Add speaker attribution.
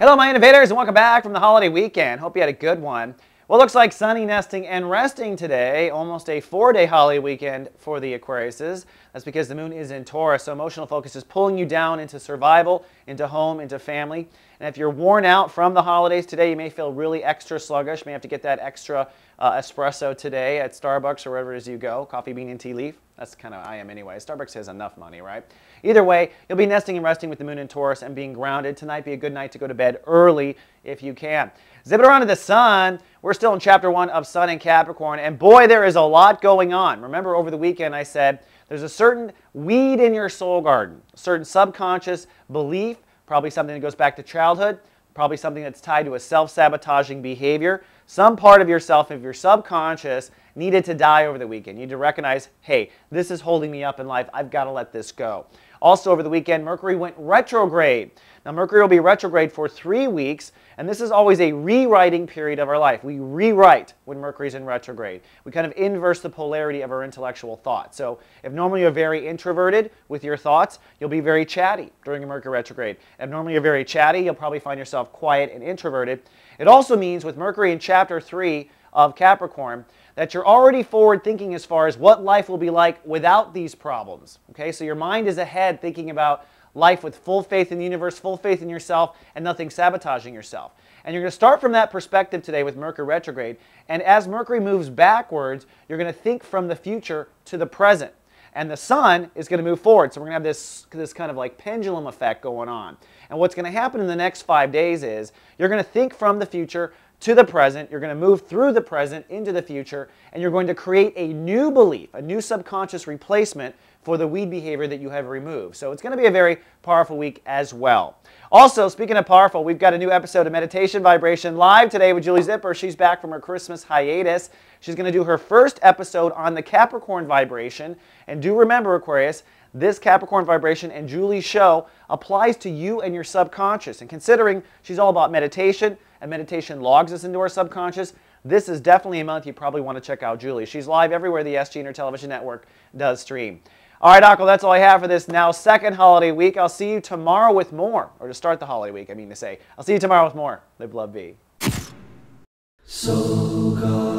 Speaker 1: Hello, my innovators, and welcome back from the holiday weekend. Hope you had a good one. Well, looks like sunny, nesting, and resting today. Almost a 4-day holiday weekend for the Aquariuses. That's because the moon is in Taurus, so emotional focus is pulling you down into survival, into home, into family. And if you're worn out from the holidays today, you may feel really extra sluggish. You may have to get that extra espresso today at Starbucks or wherever it is you go. Coffee, bean, and tea leaf. That's kind of I am anyway. Starbucks has enough money, right? Either way, you'll be nesting and resting with the moon in Taurus and being grounded. Tonight be a good night to go to bed early if you can. Zip it around to the sun. We're still in chapter 1 of Sun in Capricorn, and boy, there is a lot going on. Remember over the weekend I said there's a certain weed in your soul garden, a certain subconscious belief, probably something that goes back to childhood, probably something that's tied to a self-sabotaging behavior. Some part of yourself, if you're subconscious, needed to die over the weekend. You need to recognize, hey, this is holding me up in life. I've got to let this go. Also over the weekend, Mercury went retrograde. Now Mercury will be retrograde for 3 weeks, and this is always a rewriting period of our life. We rewrite when Mercury's in retrograde. We kind of inverse the polarity of our intellectual thought. So if normally you're very introverted with your thoughts, you'll be very chatty during a Mercury retrograde. If normally you're very chatty, you'll probably find yourself quiet and introverted. It also means with Mercury in chapter 3 of Capricorn that you're already forward thinking as far as what life will be like without these problems. Okay, so your mind is ahead thinking about life with full faith in the universe, full faith in yourself, and nothing sabotaging yourself. And you're going to start from that perspective today with Mercury retrograde. And as Mercury moves backwards, you're going to think from the future to the present. And the sun is going to move forward. So we're going to have this kind of like pendulum effect going on. And what's going to happen in the next 5 days is you're going to think from the future to the present. You're going to move through the present into the future. And you're going to create a new belief, a new subconscious replacement for the weed behavior that you have removed. So it's going to be a very powerful week as well. Also, speaking of powerful, we've got a new episode of Meditation Vibration live today with Julie Zipper. She's back from her Christmas hiatus. She's going to do her first episode on the Capricorn vibration. And do remember, Aquarius, this Capricorn vibration and Julie's show applies to you and your subconscious. And considering she's all about meditation, and meditation logs us into our subconscious, this is definitely a month you probably want to check out Julie. She's live everywhere the SG and her television network does stream. All right, Akko, that's all I have for this now second holiday week. I'll see you tomorrow with more. Or to start the holiday week, I mean to say. I'll see you tomorrow with more. Live, love, be. So God.